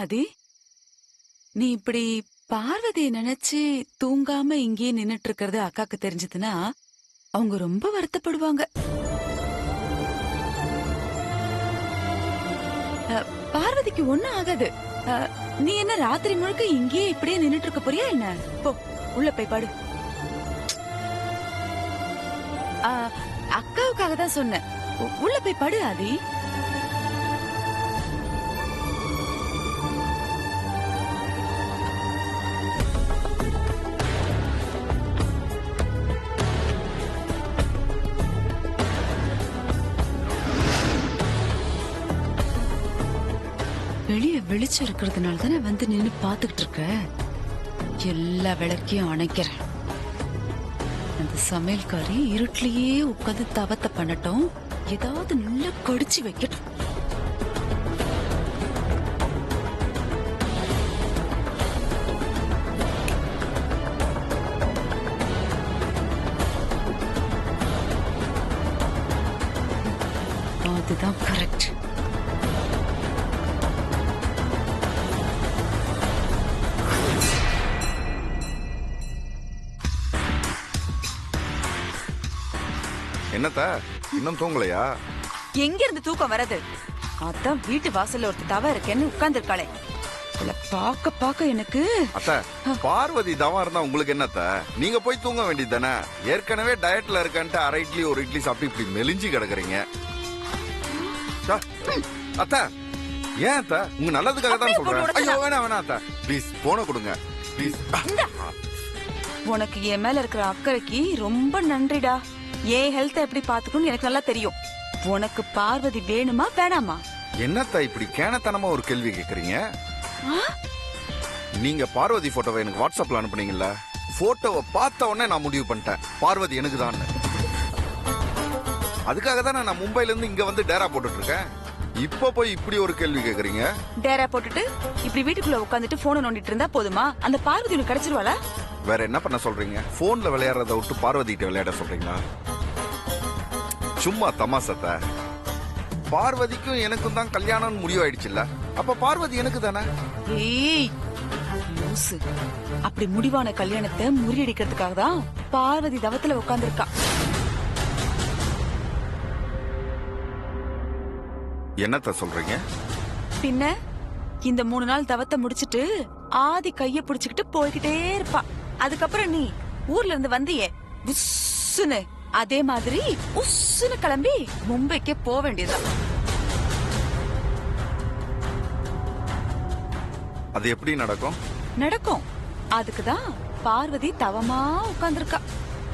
ஆதி, நீ இப்படி பார்வதிய நினைச்சு தூங்காம இங்கேயே நின்னுட்டு இருக்கிறது அக்காக்கு தெரிஞ்சதுன்னா அவங்க ரொம்ப வருத்தப்படுவாங்க. பார்வதிக்கு ஒண்ணும் ஆகாது. நீ என்ன ராத்திரி முழுக்க இங்கேயே இப்படியே நின்னுட்டு இருக்க போறியா என்ன? போ, உள்ள போய் பாடு. அக்காவுக்காக தான் சொன்னேன். உள்ள போய் படு ஆதி. வெளிய வெளிச்சம் இருக்கிறதுனால தானே வந்து நின்னு பாத்துக்கிட்டு இருக்க. எல்லா விளக்கையும் அணைக்கிறேன். அந்த சமையல்காரி இருட்டிலேயே உட்காந்து தவத்தை பண்ணட்டும், ஏதாவது நல்லா கடிச்சு வைக்கட்டும். அதுதான் கரெக்ட். என்னத்த இன்னும் தூங்கலையா? எங்க இருந்து தூக்கம் வரது? அதான் வீட்டு வாசல்ல ஒரு தவ இருக்கேன்னு உட்கார்ந்து இருக்காளே, பாக்க பாக்க எனக்கு. அத்த, பார்வதி தவம் இருந்தா உங்களுக்கு என்னத்த? நீங்க போய் தூங்க வேண்டியது தானே? ஏற்கனவே டயட்ல இருக்கன்ட்டு அரை இட்லி ஒரு இட்லி சாப்பிட்டு இப்படி மெலிஞ்சு கிடக்குறீங்க. அத்த, ஏன் அத்த? உங்க நல்லதுக்காக தான் சொல்றேன். ஐயோ வேணாம் வேணாம் அத்த, ப்ளீஸ் போன கொடுங்க ப்ளீஸ். உனக்கு என் மேல இருக்கிற அக்கறைக்கு ரொம்ப நன்றிடா. ஏன் ஹெல்த் எப்படி பாத்துக்கணும் எனக்கு நல்லா தெரியும். உனக்கு பார்வதி வேணுமா வேணாமா? என்னத்த இப்படி கேனத்தனமா ஒரு கேள்வி கேக்குறீங்க? நீங்க பார்வதி போட்டோவை எனக்கு வாட்ஸ்அப்ல அனுப்புனீங்கல்ல, போட்டோவை பார்த்த உடனே நான் முடிவு பண்ணிட்டேன் பார்வதி எனக்கு தான். அதுக்காக தான் நான் மும்பைல இருந்து இங்க வந்து டேரா போட்டுட்டு இருக்கேன். இப்ப போய் இப்படி ஒரு கேள்வி கேக்குறீங்க? டேரா போட்டுட்டு இப்படி வீட்டுக்குள்ள உட்காந்துட்டு போனை நோண்டிட்டு இருந்தா போதுமா? அந்த பார்வதி உனக்கு கிடைச்சிருவாளா? வேற என்ன பண்ண சொல்றீங்க? போன்ல விளையாடுறத விட்டு பார்வதி கிட்ட விளையாட சொல்றீங்களா? சும்மா தமாசத்த. பார்வதிக்கும் எனக்கும் தான் கல்யாணம் முடிவாயிடுச்சுல்ல, அப்ப பார்வதி எனக்கு தானே. ஏய் லூசு, அப்படி முடிவான கல்யாணத்தை முறியடிக்கிறதுக்காக தான் பார்வதி தவத்துல உட்கார்ந்திருக்கா. என்னத்த சொல்றீங்க? பின்ன இந்த 3 நாள் தவத்தை முடிச்சிட்டு ஆதி கைய பிடிச்சுக்கிட்டு போய்கிட்டே இருப்பா. அதுக்கப்புறம் நீ ஊர்ல இருந்து வந்தியே உஸ்ஸுன்னு, அதே மாதிரி உஸ்ஸுன்னு கிளம்பி மும்பைக்கே போக வேண்டியதுதான். அது எப்படி நடக்கும்? நடக்கும். அதுக்குதான் பார்வதி தவமா உட்கார்ந்திருக்கா.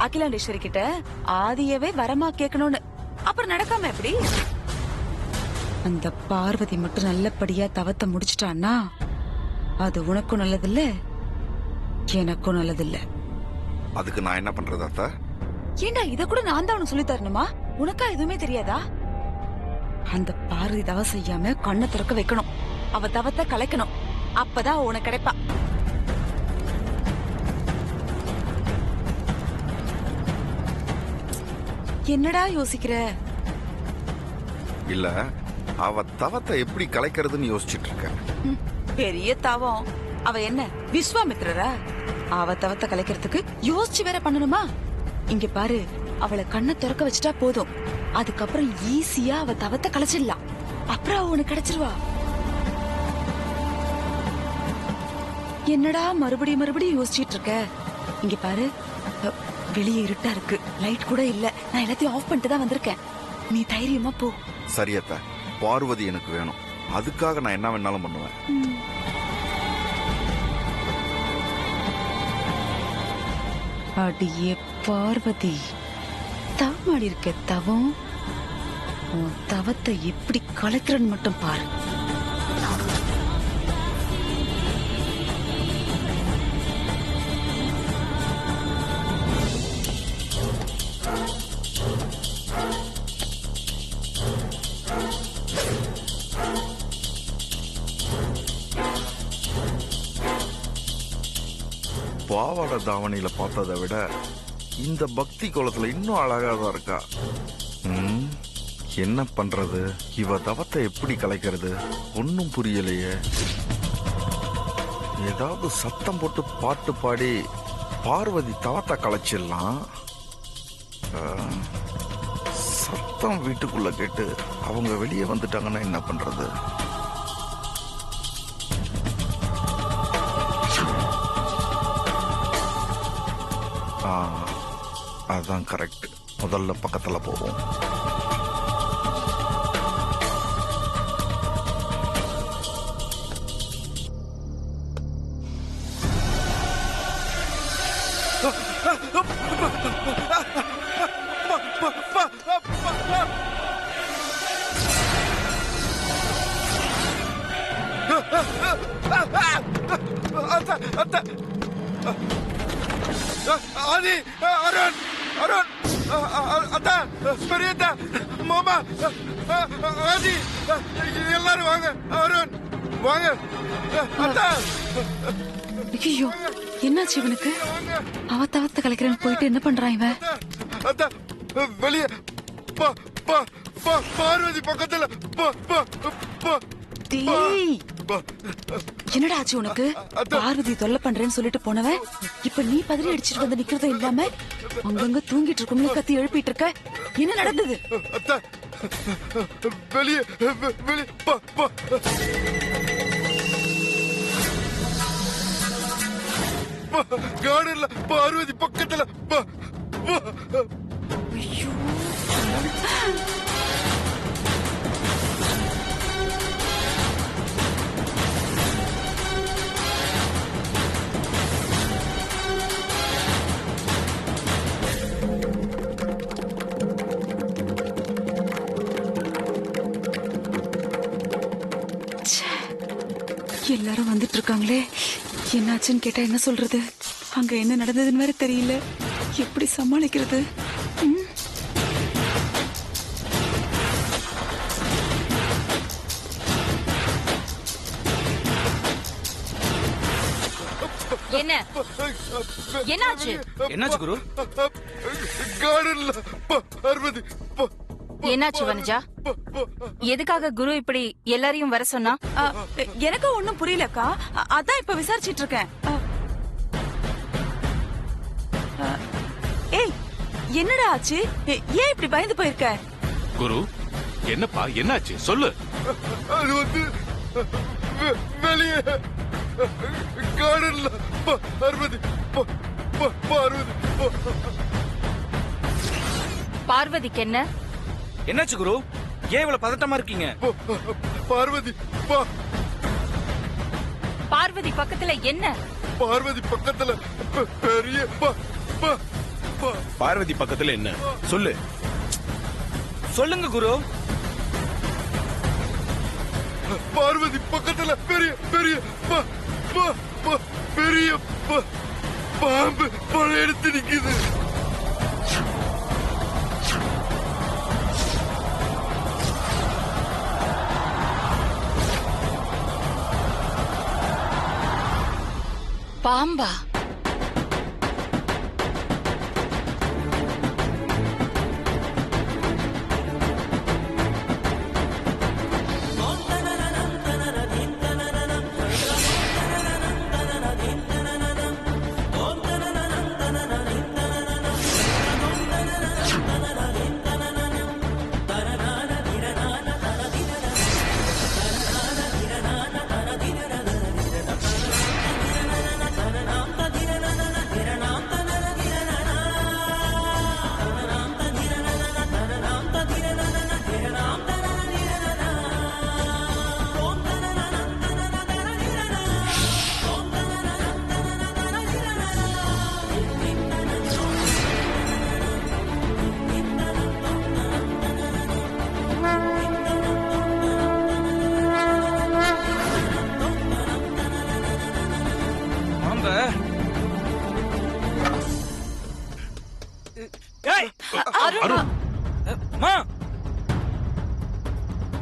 அகிலாண்டேஸ்வரி கிட்ட ஆதியவே வரமா கேட்கணும்னு. அப்புறம் நடக்காம எப்படி? அந்த பார்வதி மட்டும் நல்லபடியா தவத்தை முடிச்சிட்டான்னா அது உனக்கும் நல்லதில்ல, எனக்கும் நல்லதில்ல. அதுக்கு நான் என்ன பண்றது அத்தா? ஏண்டா இத கூட நான் தான் உனக்கு சொல்லி தரணுமா? உனக்கா எதுவுமே தெரியாதா? அந்த பார்வதி தவம் செய்யாம கண்ணை திறக்க வைக்கணும், அவ தவத்தை கலைக்கணும். அப்பதான் உனக்கு கிடைப்பா. என்னடா யோசிக்கிற? இல்ல, அவ தவத்தை எப்படி கலைக்கிறதுன்னு யோசிச்சுட்டு இருக்கேன். பெரிய தவம். அவ என்ன விஸ்வாமித்ரரா? அவ தவத்தை கலைக்கிறதுக்கு யோசிச்சு வேற பண்ணணுமா? இங்க பாரு, அவளை கண்ணை திறக்க வச்சுட்டா போதும். அதுக்கப்புறம் ஈஸியா அவ தவத்தை கலைச்சிடலாம். அப்புறம் அவ உனக்கு கிடைச்சிருவா. என்னடா மறுபடியும் மறுபடியும் யோசிச்சுட்டு இருக்க? இங்க பாரு, வெளியே இருட்டா இருக்கு, லைட் கூட இல்ல. நான் எல்லாத்தையும் ஆஃப் பண்ணிட்டு தான் வந்திருக்கேன். நீ தைரியமா போ. சரியத்த, பார்வதி எனக்கு வேணும். அதுக்காக நான் என்ன வேணாலும் பண்ணுவேன். அடியே பார்வதி, தவமாடி இருக்க தவம். உன் தவத்தை எப்படி கலைக்கிறன்னு மட்டும் பாரு. பாவாடை தாவணியில பார்த்ததை விட இந்த பக்தி கோலத்துல இன்னும் அழகா தான் இருக்கா. என்ன பண்றது? இவ தவத்தை எப்படி கலைக்கிறது? ஒன்னும் புரியலையே. ஏதாவது சத்தம் போட்டு பாட்டு பாடி பார்வதி தவத்தை கலைச்சிடலாம். சத்தம் வீட்டுக்குள்ள கேட்டு அவங்க வெளியே வந்துட்டாங்கன்னா என்ன பண்றது? அதான் கரெக்ட். முதல்ல பக்கத்துல போவோம். ஆதி, அருண், அருண், அத்தா, பெரியத்தா, மாமா, ஆதி, எல்லாரும் வாங்க. அருண், வாங்க. அத்தா, ஐயோ, என்னாச்சு இவனுக்கு? அவ தவத்தை கலைக்கிறேன்னு போயிட்டு என்ன பண்றான் இவன்? அத்தா, வெளியே பார்வதி பக்கத்துல டேய், என்னடா ஆச்சு உனக்கு? பார்வதி தொல்லை பண்றேன்னு சொல்லிட்டு போனவன் இப்ப நீ பதறி அடிச்சிட்டு வந்து நிக்கிறதும் இல்லாம அங்கங்க தூங்கிட்டு இருக்கவங்கள கத்தி எழுப்பிட்டு இருக்க. என்ன நடந்தது? வெளியே கார்டன்ல பார்வதி பக்கத்துல ஐயோ, எல்லாரும் வந்துட்டு இருக்காங்களே, என்னாச்சுன்னு கேட்டா என்ன சொல்றது? அங்க என்ன நடந்ததுன்னு வேற தெரியல. எப்படி சமாளிக்கிறது? என்ன என்னாச்சு? என்னாச்சு குரு? கார்டன்ல பார்வதி. என்னாச்சு வனஜா? எதுக்காக குரு இப்படி எல்லாரையும் வர சொன்னா? எனக்கு ஒண்ணும் புரியலக்கா. அதான் இப்ப விசாரிச்சிட்டு இருக்கேன். ஏய், என்னடா ஆச்சு? ஏன் இப்படி பயந்து போயிருக்க? குரு, என்னப்பா என்னாச்சு சொல்லு. அது வந்து வெளியே கார்டன்ல பார்வதி பார்வதிக்கு என்ன? என்னாச்சு குரு? ஏன் இவ்வளவு பதட்டமா இருக்கீங்க? பார்வதி பார்வதி பக்கத்துல என்ன? பார்வதி பக்கத்துல பெரிய பார்வதி பக்கத்துல என்ன சொல்லு. சொல்லுங்க குரு. பார்வதி பக்கத்துல பெரிய பெரிய பெரிய பாம்பு பழம் எடுத்து நிக்குது. பாம்பா?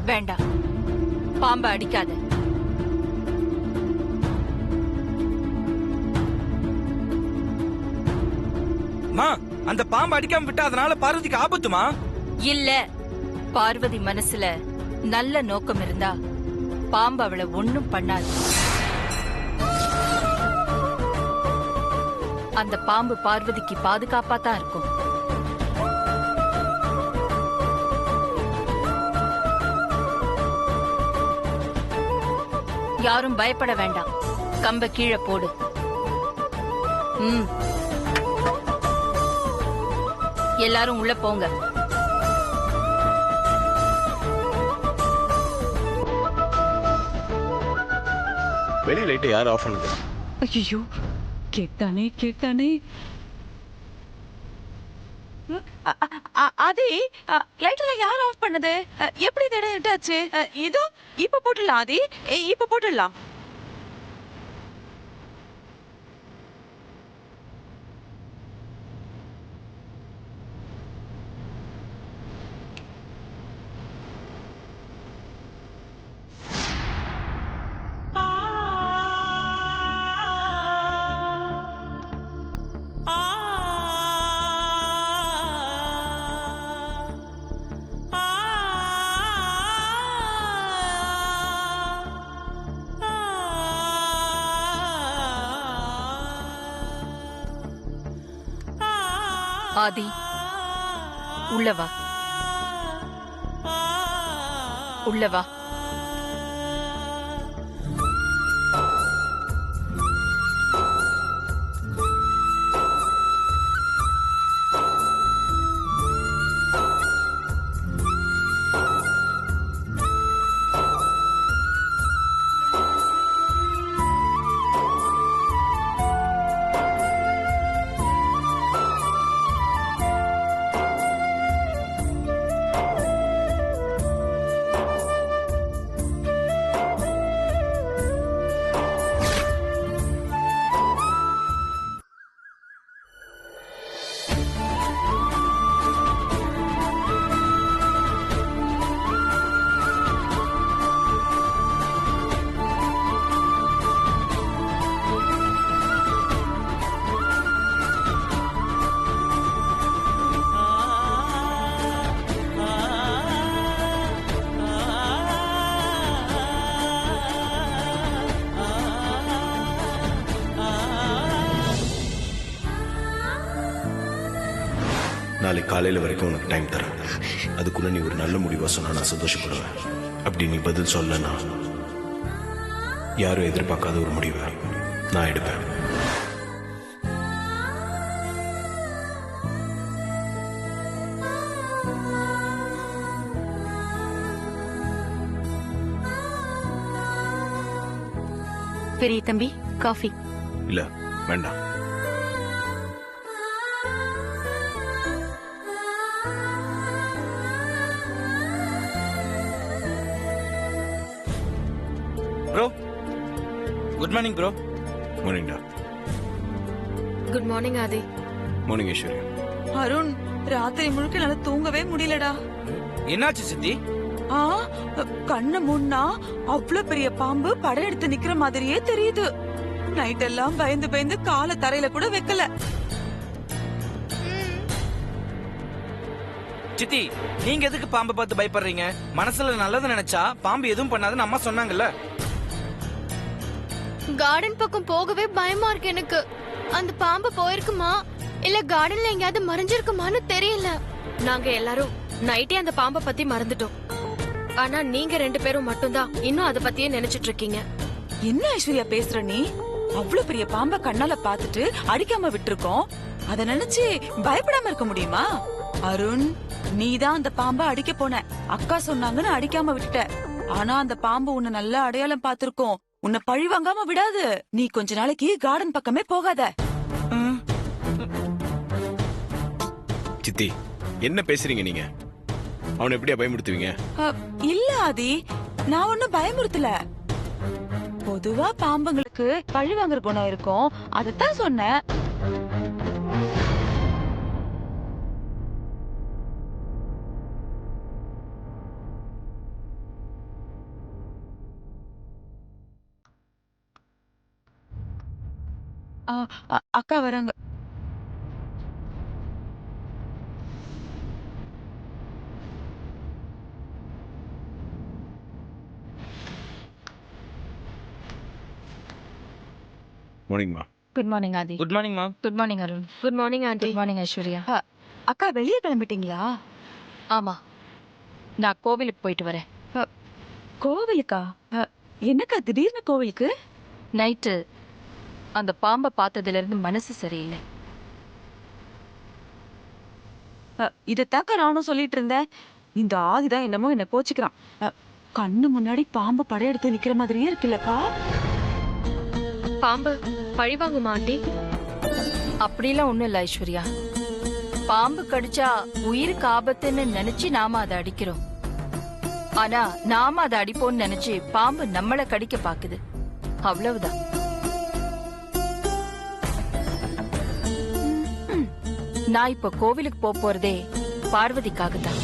வேண்டாம், பாம்பை அடிக்காத. அந்த பாம்பு அடிக்காம விட்டா அதனால பார்வதிக்கு ஆபத்துமா? இல்ல, பார்வதி மனசுல நல்ல நோக்கம் இருந்தா பாம்பு அவளை ஒண்ணும் பண்ணாது. அந்த பாம்பு பார்வதிக்கு பாதுகாப்பா தான் இருக்கும். யாரும் பயப்பட வேண்டாம். கம்ப கீழே போடு. எல்லாரும் உள்ள போங்க. வெளிய லைட்டை யார் ஆஃப் பண்ணுது? ஐயோ, கேட்டானே கேட்டானே. அதே லைட்ல யார் ஆஃப் பண்ணது? எப்படி தடையாச்சு? இதோ இப்ப போட்டுடலாம். ஆதி, இப்ப போட்டுடலாம். ஆதி, உள்ள வா. உள்ள வா. நாளைக்கு காலையில் வரைக்கும் உனக்கு டைம் தரேன். அதுக்குள்ள நீ ஒரு நல்ல முடிவாக சொன்னா நான் சந்தோஷப்படுவேன். அப்படி நீ பதில் சொல்லனா யாரும் எதிர்பார்க்காத ஒரு முடிவை நான் எடுப்பேன். பெரிய தம்பி, காஃபி. இல்ல, வேண்டாம். Bro, good morning bro. மார்னிங்டா. Good morning Aadhi. Morning Aishwarya. Arun, ராத்திரி முழுக்க என்னால தூங்கவே முடியலடா. என்னாச்சு சித்தி? கண்ணு முன்னா அவ்வளவு பெரிய பாம்பு படம் எடுத்து நிக்கிற மாதிரியே தெரியுது. நைட் எல்லாம் பயந்து பயந்து கால தரையில கூட வைக்கல. சித்தி, நீங்க எதுக்கு பாம்பை பார்த்து பயப்படுறீங்க? மனசுல நல்லது நினைச்சா பாம்பு எதுவும் பண்ணாதுன்னு அம்மா சொன்னாங்கல்ல. கார்டன் பக்கம் போகவே பயமா இருக்கு எனக்கு. அந்த பாம்பு போயிருக்குமா இல்ல கார்டன்ல எங்கயாவது மறைஞ்சிருக்குமான்னு தெரியல. நாங்க எல்லாரும் நைட்டே அந்த பாம்பை பத்தி மறந்துட்டோம். ஆனா நீங்க 2 பேரும் மட்டும்தான் இன்னும் அத பத்தியே நினைச்சிட்டு இருக்கீங்க. என்ன ஐஸ்வர்யா பேசுற நீ? அவ்வளவு பெரிய பாம்ப கண்ணால பாத்துட்டு அடிக்காம விட்டுருக்கோம். அத நினைச்சு பயப்படாம இருக்க முடியுமா? அருண், நீதான் அந்த பாம்ப அடிக்க போன. அக்கா சொன்னாங்கன்னு அடிக்காம விட்டுட்ட. ஆனா அந்த பாம்பு உன்னை நல்லா அடையாளம் பாத்திருக்கோம். உன்னை பழி வாங்காம விடாது. நீ கொஞ்ச நாளைக்கு கார்டன் பக்கமே போகாத. சித்தி, என்ன பேசுறீங்க நீங்க? அவனை எப்படியா பயமுறுத்துவீங்க? இல்ல ஆதி, நான் ஒன்னும் பயமுறுத்தல. பொதுவா பாம்புங்களுக்கு பழி வாங்குற குணம் இருக்கும், அதத்தான் சொன்னேன். அக்கா வராங்க. மார்னிங்மா. Good morning Aadhi. Good morning ma'am. Good morning Arun. Good morning aunty. Good morning Aishwarya. அக்கா வெளியே கிளம்பிட்டீங்களா? ஆமா, நான் கோவிலுக்கு போயிட்டு வரேன். கோவிலுக்கா? என்னக்கா திடீர்னு கோவிலுக்கு? நைட்டு அந்த பாம்பை பார்த்ததுல இருந்து மனசு சரியில்லை. இதத்தாக்கா நானும் சொல்லிட்டு இருந்தேன். இந்த ஆதிதான் என்னமோ என்ன கோச்சிக்கிறான். கண்ணு முன்னாடி பாம்பு படையெடுத்து நிக்கிற மாதிரியே இருக்குல்லக்கா. பாம்பு பழிவாங்குமா ஆண்டி? அப்படிலாம் ஒண்ணும் இல்ல ஐஸ்வர்யா. பாம்பு கடிச்சா உயிருக்கு ஆபத்துன்னு நினைச்சு நாம அதை அடிக்கிறோம். ஆனா நாம அதை அடிப்போம்னு நினைச்சு பாம்பு நம்மள கடிக்க பாக்குது, அவ்வளவுதான். நான் இப்ப கோவிலுக்கு போறதே பார்வதிக்காக தான்.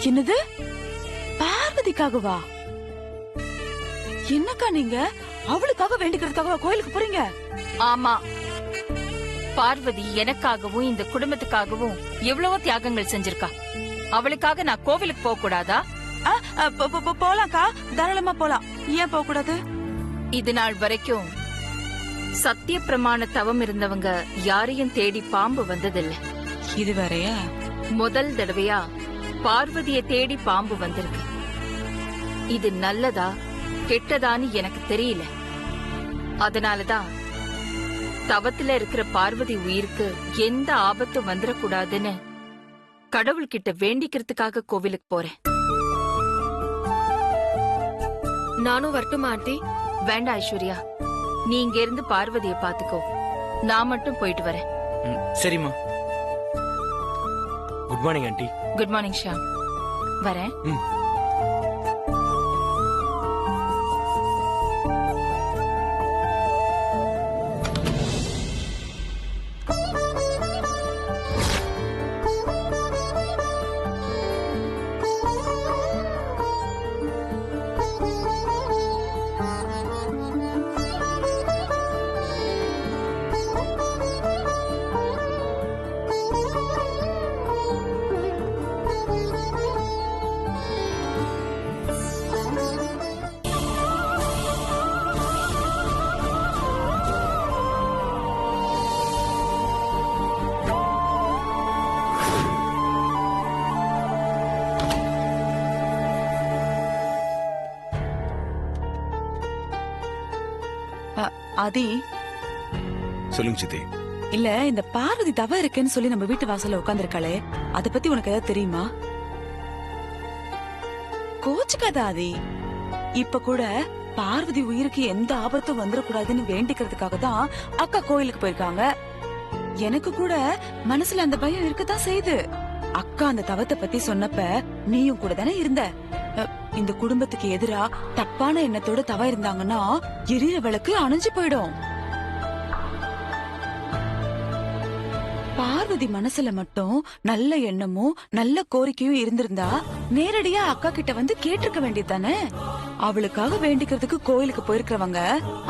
என்னது? பார்வதிக்காகவா? என்னக்கா நீங்க அவளுக்காக வேண்டிக்கிறதுக்காக கோயிலுக்கு போறீங்க? ஆமா, பார்வதி எனக்காகவும் இந்த குடும்பத்துக்காகவும் எவ்வளவோ தியாகங்கள் செஞ்சிருக்கா. அவளுக்காக நான் கோவிலுக்கு போக கூடாதா? போலாம்க்கா, தாராளமா போலாம். ஏன் போக கூடாது? இது நாள் வரைக்கும் சத்திய பிரமாண தவம் இருந்தவங்க யாரையும் தேடி பாம்பு வந்ததில்லை. இது வேறயா? முதல் தடவையா பார்வதியை தேடி பாம்பு வந்திருக்கு. இது நல்லதா கெட்டதான்னு எனக்கு தெரியல. அதனாலதான் தவத்துல இருக்கிற பார்வதி உயிருக்கு எந்த ஆபத்தும் வந்துடக்கூடாதுன்னு கடவுள்கிட்ட வேண்டிக்கிறதுக்காக கோவிலுக்கு போறேன். நானும் வரட்டுமா ஆண்டி? வேண்டாம் ஐஸ்வர்யா, நீ இங்க இருந்து பார்வதியை பாத்துக்கோ. நான் மட்டும் போயிட்டு வரேன். சரிம்மா. Good morning aunty. Good morning Sham. வரேன். ஆதி, சொல்லுங்க சித்தி. இல்ல இந்த பார்வதி தவ இருக்கேன்னு சொல்லி நம்ம வீட்டு வாசல்ல உட்கார்ந்திருக்காளே, அத பத்தி உனக்கு ஏதாவது தெரியுமா? கோச்சுக்காத ஆதி. இப்ப கூட பார்வதி உயிருக்கு எந்த ஆபத்தும் வந்துடக்கூடாதுன்னு வேண்டிக்கிறதுக்காக தான் அக்கா கோயிலுக்கு போயிருக்காங்க. எனக்கு கூட மனசுல அந்த பயம் இருக்கத்தான் செய்யுது. அக்கா அந்த தவத்தை பத்தி சொன்னப்ப நீயும் கூட தானே இருந்த. இந்த குடும்பத்துக்கு எதிரா தப்பான எண்ணத்தோட தவ இருந்தாங்கன்னா எரியிற விளக்கு அணைஞ்சு போயிடும். பார்வதி மனசுல மட்டும் நல்ல எண்ணமும் நல்ல கோரிக்கையும் இருந்திருந்தா நேரடியா அக்கா கிட்ட வந்து கேட்டிருக்க வேண்டியது தானே. அவளுக்காக வேண்டிக்கிறதுக்கு கோயிலுக்கு போயிருக்கிறவங்க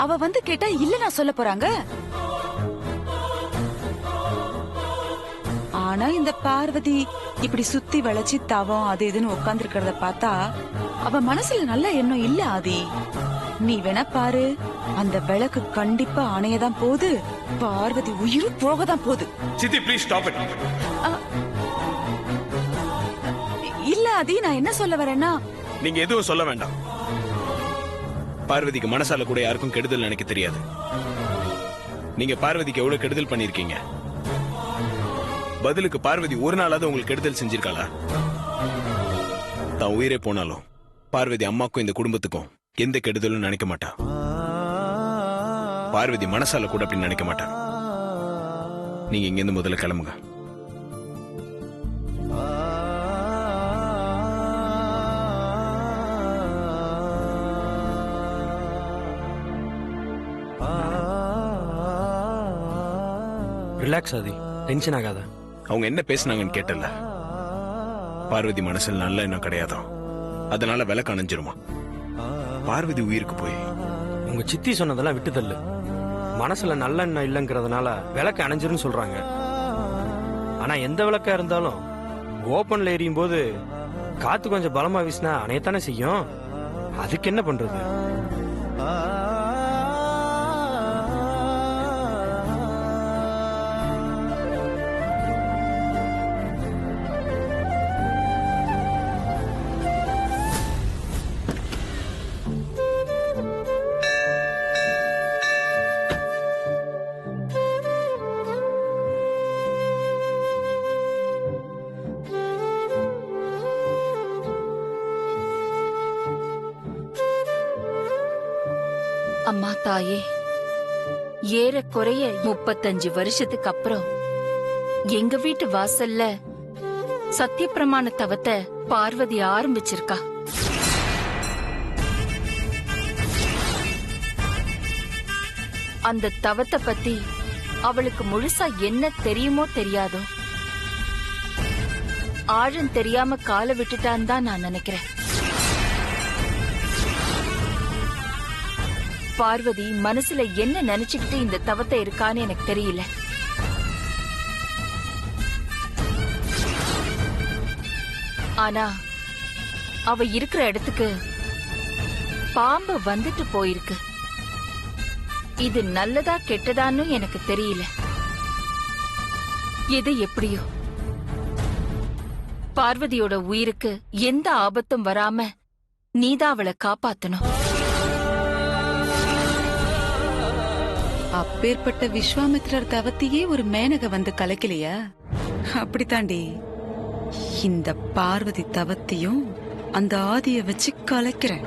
அவ வந்து கேட்டா இல்ல நான் சொல்ல போறாங்க. ஆனா இந்த பார்வதி இப்படி சுத்தி வளைச்சு தவம் அது இதுன்னு உட்கார்ந்து இருக்கிறத பார்த்தா அவ மனசுல நல்ல எண்ணம் இல்ல ஆதி. நீ வேணா பாரு, அந்த விளக்கு கண்டிப்பா அணையதான் போகுது, பார்வதி உயிரும் போகதான் போகுது. சித்தி ப்ளீஸ் ஸ்டாப் இட். இல்ல ஆதி, நான் என்ன சொல்ல வரேன்னா, நீங்க எதுவும் சொல்ல வேண்டாம். பார்வதிக்கு மனசால கூட யாருக்கும் கெடுதல் நினைக்க தெரியாது. நீங்க பார்வதிக்கு எவ்வளவு கெடுதல் பண்ணிருக்கீங்க. பதிலுக்கு பார்வதி ஒரு நாளாவது உங்களுக்கு கெடுதல் செஞ்சிருக்காளா? தான் உயிரே போனாலும் பார்வதி அம்மாக்கும் இந்த குடும்பத்துக்கும் எந்த கெடுதலும் நினைக்க மாட்டா. பார்வதி மனசால கூட அப்படி நினைக்க மாட்டா. நீங்க இங்க இருந்து முதல்ல கிளம்புங்க. ரிலாக்ஸ் ஆதி, டென்ஷன் ஆகாத. அவங்க என்ன பேசினாங்கன்னு கேட்டல. பார்வதி மனசுல நல்ல எண்ணம் கிடையாதோ, அதனால விளக்கு அணைஞ்சிருமா. பார்வதி உயிருக்கு போய் உங்க சித்தி சொன்னதெல்லாம் விட்டு தள்ளு. மனசுல நல்ல எண்ணம் இல்லைங்கிறதுனால விளக்கு அணைஞ்சிருன்னு சொல்றாங்க. ஆனா எந்த விளக்கா இருந்தாலும் ஓப்பன்ல எரியும் போது காத்து கொஞ்சம் பலமா வீசினா அணையத்தானே செய்யும். அதுக்கு என்ன பண்றது? அம்மா தாயே, ஏறக்குறைய 35 வருஷத்துக்கு அப்புறம் எங்க வீட்டு வாசல்ல சத்தியப்பிரமாண தவத்தை பார்வதி ஆரம்பிச்சிருக்கா. அந்த தவத்தை பத்தி அவளுக்கு முழுசா என்ன தெரியுமோ தெரியாதோ, ஆழம் தெரியாம காலை விட்டுட்டான்னு தான் நான் நினைக்கிறேன். பார்வதி மனசுல என்ன நினைச்சுக்கிட்டு இந்த தவத்தை இருக்கான்னு எனக்கு தெரியல. ஆனா அவ இருக்கிற இடத்துக்கு பாம்பு வந்துட்டு போயிருக்கு. இது நல்லதா கெட்டதான்னு எனக்கு தெரியல. எது எப்படியோ பார்வதியோட உயிருக்கு எந்த ஆபத்தும் வராம நீதான் அவளை காப்பாத்தணும். அப்பேற்பட்ட விஸ்வாமித்திரர் தவத்தையே ஒரு மேனக வந்து கலைக்கலையா? அப்படித்தாண்டி இந்த பார்வதி தவத்தையும் அந்த ஆதிய வச்சு கலைக்கிறேன்.